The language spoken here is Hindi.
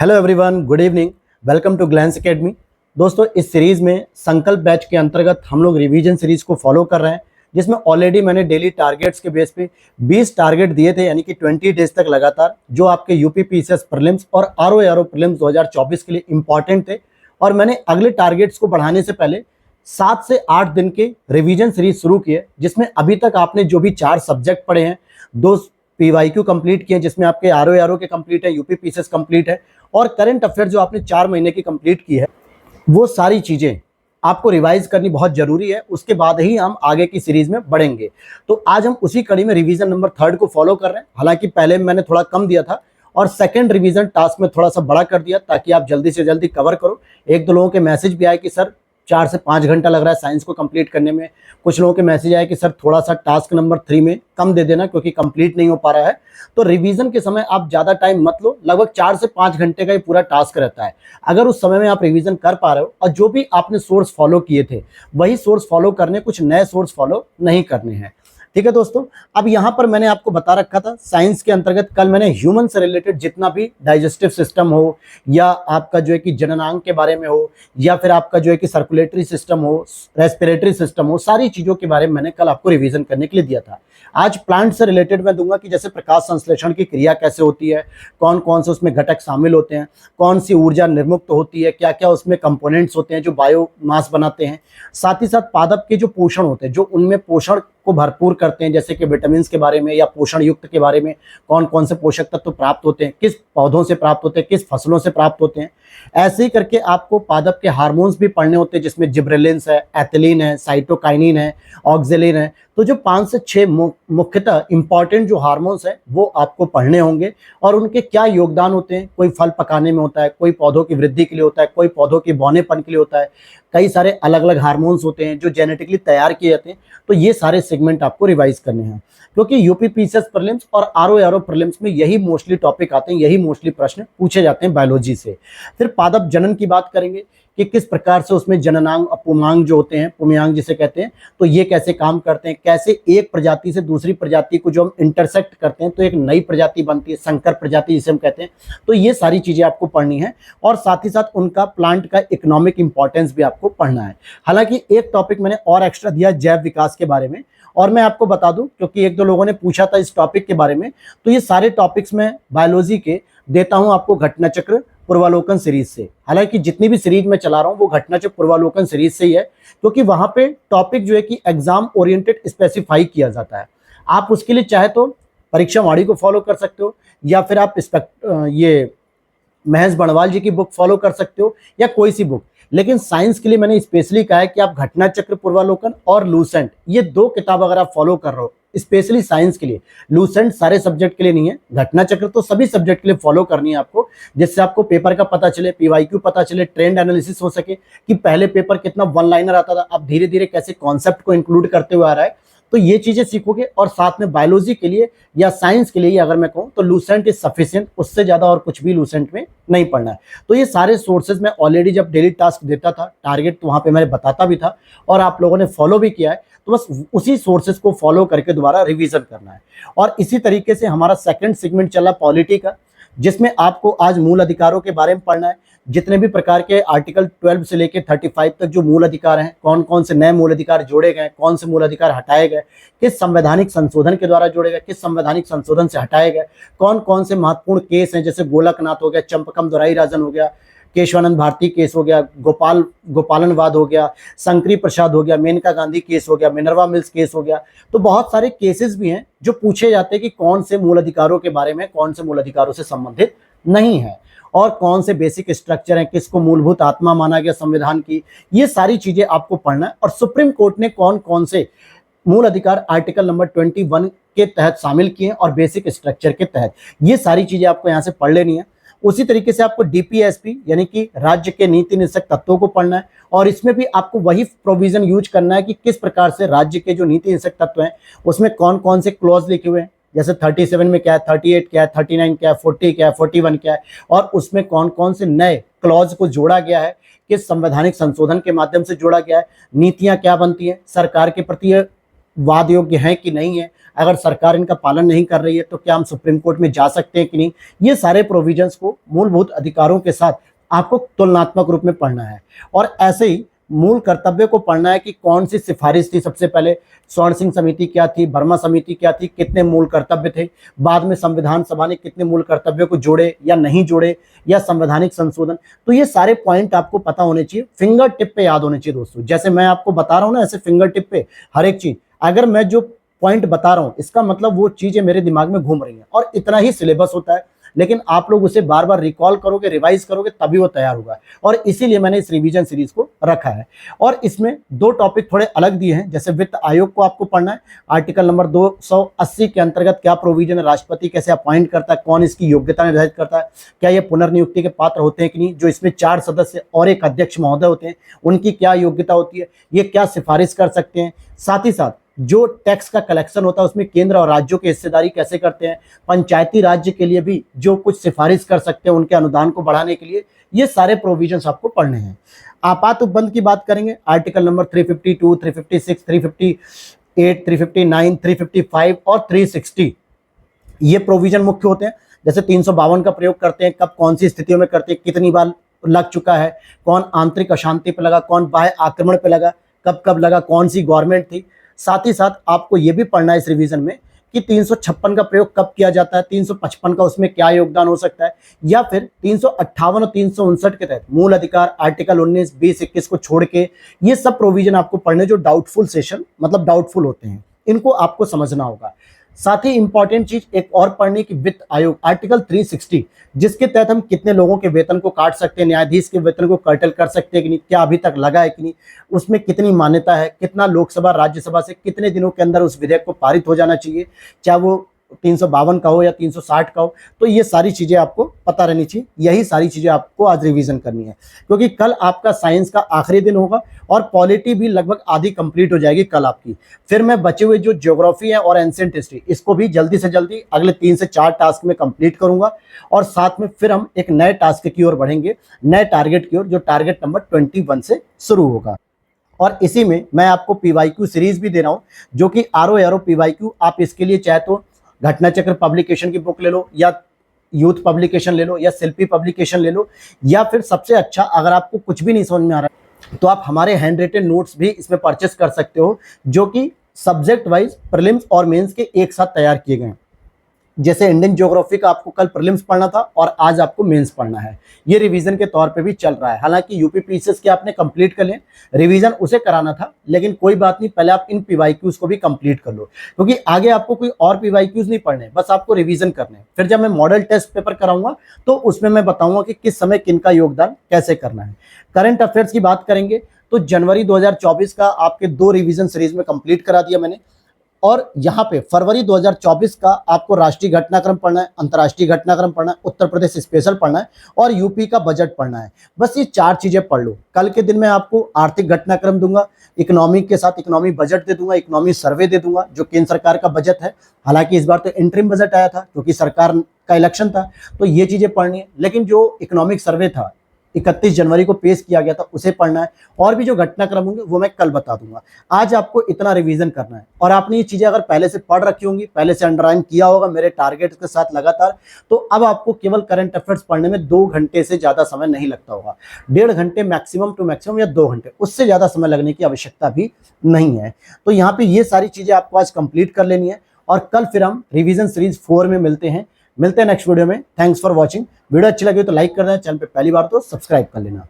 Hello everyone, good evening. Welcome to Glance academy. दोस्तों, इस सीरीज़ में संकल्प बैच के अंतर्गत हम लोग रिवीजन सीरीज़ को फॉलो कर रहे हैं, जिसमें ऑलरेडी मैंने डेली टारगेट्स के बेस पे 20 टारगेट दिए थे, यानी कि 20 डेज तक लगातार, जो आपके यूपी पीसीएस प्रीलिम्स और आरओ प्रीलिम्स 2024 के लिए इंपॉर्टेंट थे। और मैंने अगले टारगेट्स को बढ़ाने से पहले 7 से 8 दिन के रिवीजन सीरीज शुरू किए, जिसमें अभी तक आपने जो भी 4 सब्जेक्ट पढ़े हैं, 2 पीवाईक्यू कंप्लीट किए, जिसमें आपके आरओ के कंप्लीट है, यूपी पीसीएस कंप्लीट है, और करंट अफेयर जो आपने 4 महीने की कंप्लीट की है, वो सारी चीज़ें आपको रिवाइज करनी बहुत जरूरी है। उसके बाद ही हम आगे की सीरीज में बढ़ेंगे। तो आज हम उसी कड़ी में रिवीजन नंबर 3 को फॉलो कर रहे हैं। हालांकि पहले मैंने थोड़ा कम दिया था और सेकंड रिवीजन टास्क में थोड़ा सा बड़ा कर दिया, ताकि आप जल्दी से जल्दी कवर करो। एक दो लोगों के मैसेज भी आए कि सर 4 से 5 घंटा लग रहा है साइंस को कंप्लीट करने में। कुछ लोगों के मैसेज आए कि सर थोड़ा सा टास्क नंबर 3 में कम दे देना, क्योंकि कंप्लीट नहीं हो पा रहा है। तो रिवीजन के समय आप ज़्यादा टाइम मत लो, लगभग 4 से 5 घंटे का ये पूरा टास्क रहता है। अगर उस समय में आप रिवीजन कर पा रहे हो और जो भी आपने सोर्स फॉलो किए थे वही सोर्स फॉलो करने, कुछ नए सोर्स फॉलो नहीं करने हैं। ठीक है दोस्तों, अब यहाँ पर मैंने आपको बता रखा था साइंस के अंतर्गत कल मैंने ह्यूमन से रिलेटेड जितना भी डाइजेस्टिव सिस्टम हो, या आपका जो है कि जननांग के बारे में हो, या फिर आपका जो है कि सर्कुलेटरी सिस्टम हो, रेस्पिरेटरी सिस्टम हो, सारी चीज़ों के बारे में मैंने कल आपको रिवीजन करने के लिए दिया था। आज प्लांट से रिलेटेड मैं दूंगा कि जैसे प्रकाश संश्लेषण की क्रिया कैसे होती है, कौन कौन से उसमें घटक शामिल होते हैं, कौन सी ऊर्जा निर्मुक्त होती है, क्या क्या उसमें कंपोनेंट्स होते हैं जो बायोमास बनाते हैं। साथ ही साथ पादप के जो पोषण होते हैं, जो उनमें पोषण को भरपूर करते हैं, जैसे कि विटामिन के बारे में या पोषण युक्त के बारे में, कौन कौन से पोषक तत्व प्राप्त होते हैं, किस पौधों से प्राप्त होते हैं, किस फसलों से प्राप्त होते हैं। ऐसे ही करके आपको पादप के हार्मोन्स भी पढ़ने होते हैं, जिसमें जिब्रेलिन्स है, एथिलीन है, साइटोकाइनिन है, ऑक्जेलिन है। तो जो 5 से 6 मुख्यतः इंपॉर्टेंट जो हार्मोन्स है वो आपको पढ़ने होंगे, और उनके क्या योगदान होते हैं। कोई फल पकाने में होता है, कोई पौधों की वृद्धि के लिए होता है, कोई पौधों के बौनेपन के लिए होता है। कई सारे अलग अलग हार्मोन्स होते हैं जो जेनेटिकली तैयार किए जाते हैं। तो ये सारे सेगमेंट आपको रिवाइज करने हैं, क्योंकि यूपी पीसीएस प्रीलिम्स और आरओ प्रीलिम्स में यही मोस्टली टॉपिक आते हैं, यही मोस्टली प्रश्न पूछे जाते हैं बायोलॉजी से। फिर पादप जनन की बात करेंगे कि किस प्रकार से उसमें जननांग और पुमांग जो होते हैं, पुमयांग जिसे कहते हैं, तो ये कैसे काम करते हैं, कैसे एक प्रजाति से दूसरी प्रजाति को जो हम इंटरसेक्ट करते हैं तो एक नई प्रजाति बनती है, संकर प्रजाति जिसे हम कहते हैं। तो ये सारी चीजें आपको पढ़नी है, और साथ ही साथ उनका प्लांट का इकोनॉमिक इंपॉर्टेंस भी आपको पढ़ना है। हालांकि एक टॉपिक मैंने और एक्स्ट्रा दिया जैव विकास के बारे में, और मैं आपको बता दूं क्योंकि एक दो लोगों ने पूछा था इस टॉपिक के बारे में, तो ये सारे टॉपिक्स मैं बायोलॉजी के देता हूं आपको घटना चक्र पूर्वालोकन सीरीज से। हालांकि जितनी भी सीरीज मैं चला रहा हूं वो घटना चक्र पूर्वालोकन सीरीज से ही है, क्योंकि वहां पे टॉपिक जो है कि एग्जाम ओरिएंटेड स्पेसिफाई किया जाता है। आप उसके लिए चाहे तो परीक्षा वाणी को फॉलो कर सकते हो, या फिर आप ये महेश बणवाल जी की बुक फॉलो कर सकते हो, या कोई सी बुक। लेकिन साइंस के लिए मैंने स्पेशली कहा है कि आप घटना चक्र पूर्वालोकन और लूसेंट, ये 2 किताब अगर आप फॉलो कर रहे हो स्पेशली साइंस के लिए। लूसेंट सारे सब्जेक्ट के लिए नहीं है, घटना चक्र तो सभी सब्जेक्ट के लिए फॉलो करनी है आपको, जिससे आपको पेपर का पता चले, पीवाईक्यू पता चले, ट्रेंड एनालिसिस हो सके कि पहले पेपर कितना वन लाइनर आता था, अब धीरे धीरे कैसे कॉन्सेप्ट को इंक्लूड करते हुए आ रहा है। तो ये चीजें सीखोगे, और साथ में बायोलॉजी के लिए या साइंस के लिए अगर मैं कहूँ तो लूसेंट इज सफिशिएंट, उससे ज्यादा और कुछ भी लूसेंट में नहीं पढ़ना है। तो ये सारे सोर्सेज मैं ऑलरेडी जब डेली टास्क देता था टारगेट, तो वहां पे मैंने बताता भी था और आप लोगों ने फॉलो भी किया है। तो बस उसी सोर्सेज को फॉलो करके दोबारा रिवीजन करना है। और इसी तरीके से हमारा सेकंड सेगमेंट चला पॉलिटी का, जिसमें आपको आज मूल अधिकारों के बारे में पढ़ना है। जितने भी प्रकार के आर्टिकल 12 से लेकर 35 तक जो मूल अधिकार हैं, कौन कौन से नए मूल अधिकार जोड़े गए, कौन से मूल अधिकार हटाए गए, किस संवैधानिक संशोधन के द्वारा जोड़े गए, किस संवैधानिक संशोधन से हटाए गए, कौन कौन से महत्वपूर्ण केस हैं, जैसे गोलकनाथ हो गया, चंपकम दोराई राजन हो गया, केशवानंद भारती केस हो गया, गोपालनवाद हो गया, शंकरी प्रसाद हो गया, मेनका गांधी केस हो गया, मिनर्वा मिल्स केस हो गया। तो बहुत सारे केसेस भी हैं जो पूछे जाते हैं कि कौन से मूल अधिकारों के बारे में, कौन से मूल अधिकारों से संबंधित नहीं है, और कौन से बेसिक स्ट्रक्चर हैं, किसको मूलभूत आत्मा माना गया संविधान की। ये सारी चीजें आपको पढ़ना है। और सुप्रीम कोर्ट ने कौन कौन से मूल अधिकार आर्टिकल नंबर 21 के तहत शामिल किए और बेसिक स्ट्रक्चर के तहत, ये सारी चीजें आपको यहाँ से पढ़ लेनी है। उसी तरीके से आपको डीपीएसपी यानी कि राज्य के नीति निषेधक तत्वों को पढ़ना है, और इसमें भी आपको वही प्रोविजन यूज करना है कि किस प्रकार से राज्य के जो नीति निषेधक तत्व हैं उसमें कौन कौन से क्लॉज लिखे हुए हैं, जैसे 37 में क्या है, 38 क्या है, 39 क्या है, 40 क्या है, 41 क्या है, और उसमें कौन कौन से नए क्लॉज को जोड़ा गया है, किस संवैधानिक संशोधन के माध्यम से जोड़ा गया है, नीतियां क्या बनती हैं, सरकार के प्रति वाद योग्य हैं कि नहीं है, अगर सरकार इनका पालन नहीं कर रही है तो क्या हम सुप्रीम कोर्ट में जा सकते हैं कि नहीं, ये सारे प्रोविजंस को मूलभूत अधिकारों के साथ आपको तुलनात्मक रूप में पढ़ना है। और ऐसे ही मूल कर्तव्य को पढ़ना है कि कौन सी सिफारिश थी सबसे पहले, स्वर्ण सिंह समिति क्या थी, वर्मा समिति क्या थी, कितने मूल कर्तव्य थे, बाद में संविधान सभा ने कितने मूल कर्तव्यों को जोड़े या नहीं जोड़े, या संवैधानिक संशोधन। तो ये सारे पॉइंट आपको पता होने चाहिए, फिंगर टिप पे याद होने चाहिए दोस्तों। जैसे मैं आपको बता रहा हूँ ना, ऐसे फिंगर टिप पे हर एक चीज, अगर मैं जो पॉइंट बता रहा हूँ इसका मतलब वो चीजें मेरे दिमाग में घूम रही हैं, और इतना ही सिलेबस होता है, लेकिन आप लोग उसे बार बार रिकॉल करोगे, रिवाइज करोगे, तभी वो तैयार होगा। और इसीलिए मैंने इस रिवीजन सीरीज को रखा है। और इसमें दो टॉपिक थोड़े अलग दिए हैं, जैसे वित्त आयोग को आपको पढ़ना है, आर्टिकल नंबर 280 के अंतर्गत क्या प्रोविजन है, राष्ट्रपति कैसे अपॉइंट करता है, कौन इसकी योग्यता निर्धारित करता है, क्या ये पुनर्नियुक्ति के पात्र होते हैं कि नहीं, जो इसमें 4 सदस्य और एक अध्यक्ष महोदय होते हैं उनकी क्या योग्यता होती है, ये क्या सिफारिश कर सकते हैं, साथ ही साथ जो टैक्स का कलेक्शन होता है उसमें केंद्र और राज्यों की हिस्सेदारी कैसे करते हैं, पंचायती राज्य के लिए भी जो कुछ सिफारिश कर सकते हैं उनके अनुदान को बढ़ाने के लिए, ये सारे प्रोविजंस आपको पढ़ने हैं। आपात उपबंध की बात करेंगे, आर्टिकल नंबर 352, 356, 358, 359, 355 और 360, ये प्रोविजन मुख्य होते हैं। जैसे 352 का प्रयोग करते हैं, कब कौन सी स्थितियों में करते हैं, कितनी बार लग चुका है, कौन आंतरिक अशांति पे लगा, कौन बाह्य आक्रमण पे लगा, कब कब लगा, कौन सी गवर्नमेंट थी। साथ ही साथ आपको ये भी पढ़ना है इस रिवीजन में कि 356 का प्रयोग कब किया जाता है, 355 का उसमें क्या योगदान हो सकता है, या फिर 358 और 359 के तहत मूल अधिकार आर्टिकल 19, 20, 21 को छोड़ के ये सब प्रोविजन आपको पढ़ने जो डाउटफुल सेशन मतलब डाउटफुल होते हैं, इनको आपको समझना होगा। साथ ही इंपॉर्टेंट चीज एक और पढ़ने की, वित्त आयोग आर्टिकल 360, जिसके तहत हम कितने लोगों के वेतन को काट सकते हैं, न्यायाधीश के वेतन को कर्टल कर सकते हैं कि नहीं, क्या अभी तक लगा है कि नहीं, उसमें कितनी मान्यता है, कितना लोकसभा राज्यसभा से कितने दिनों के अंदर उस विधेयक को पारित हो जाना चाहिए, चाहे वो 352 का हो या 360 का हो। तो ये सारी चीजें आपको पता रहनी चाहिए, यही सारी चीजें आपको आज रिवीजन करनी है, क्योंकि कल आपका साइंस का आखिरी दिन होगा और पॉलिटी भी लगभग आधी कंप्लीट हो जाएगी कल आपकी। फिर मैं बचे हुए जो ज्योग्राफी है और एंशिएंट हिस्ट्री, इसको भी जल्दी से जल्दी अगले 3 से 4 टास्क में कंप्लीट करूंगा, और साथ में फिर हम एक नए टास्क की ओर बढ़ेंगे, नए टारगेट की ओर, जो टारगेट नंबर 21 से शुरू होगा। और इसी में मैं आपको पीवाईक्यू सीरीज भी दे रहा हूं, जो कि आरओ एरो पीवाईक्यू, आप इसके लिए चाहे तो घटना चक्र पब्लिकेशन की बुक ले लो, या यूथ पब्लिकेशन ले लो, या शिल्पी पब्लिकेशन ले लो, या फिर सबसे अच्छा अगर आपको कुछ भी नहीं समझ में आ रहा है तो आप हमारे हैंड रिटन नोट्स भी इसमें परचेस कर सकते हो, जो कि सब्जेक्ट वाइज प्रीलिम्स और मेंस के एक साथ तैयार किए गए हैं। जैसे इंडियन ज्योग्राफी का आपको कल प्रीलिम्स पढ़ना था और आज आपको मेंस पढ़ना है, ये रिवीजन के तौर पे भी चल रहा है। हालांकि यूपी पीसीएस के आपने कंप्लीट कर लें, रिवीजन उसे कराना था, लेकिन कोई बात नहीं, पहले आप इन पीवाईक्यूज को भी कंप्लीट कर लो, क्योंकि आगे आपको कोई और पीवाईक्यूज नहीं पढ़ने, बस आपको रिवीजन करने। फिर जब मैं मॉडल टेस्ट पेपर कराऊंगा तो उसमें मैं बताऊंगा कि किस समय किनका योगदान कैसे करना है। करंट अफेयर्स की बात करेंगे तो जनवरी 2024 का आपके 2 रिवीजन सीरीज में कंप्लीट करा दिया मैंने, और यहाँ पे फरवरी 2024 का आपको राष्ट्रीय घटनाक्रम पढ़ना है, अंतर्राष्ट्रीय घटनाक्रम पढ़ना है, उत्तर प्रदेश स्पेशल पढ़ना है, और यूपी का बजट पढ़ना है। बस ये 4 चीजें पढ़ लो। कल के दिन मैं आपको आर्थिक घटनाक्रम दूंगा, इकोनॉमी के साथ इकोनॉमी बजट दे दूंगा, इकोनॉमी सर्वे दे दूंगा, जो केंद्र सरकार का बजट है। हालांकि इस बार तो इंटरिम बजट आया था क्योंकि सरकार का इलेक्शन था, तो ये चीजें पढ़नी है, लेकिन जो इकोनॉमिक सर्वे था 31 जनवरी को पेश किया गया था, उसे पढ़ना है। और भी जो घटनाक्रम होंगे वो मैं कल बता दूंगा। आज आपको इतना रिवीजन करना है, और आपने ये चीजें अगर पहले से पढ़ रखी होंगी, पहले से अंडरलाइन किया होगा मेरे टारगेट के साथ लगातार, तो अब आपको केवल करंट अफेयर्स पढ़ने में 2 घंटे से ज्यादा समय नहीं लगता होगा। 1.5 घंटे मैक्सिमम टू मैक्सिमम, या 2 घंटे, उससे ज्यादा समय लगने की आवश्यकता भी नहीं है। तो यहाँ पे ये सारी चीजें आपको आज कंप्लीट कर लेनी है, और कल फिर हम रिवीजन सीरीज 4 में मिलते हैं नेक्स्ट वीडियो में। Thanks for watching. वीडियो अच्छी लगी तो लाइक कर देना, चैनल पे पहली बार तो सब्सक्राइब कर लेना।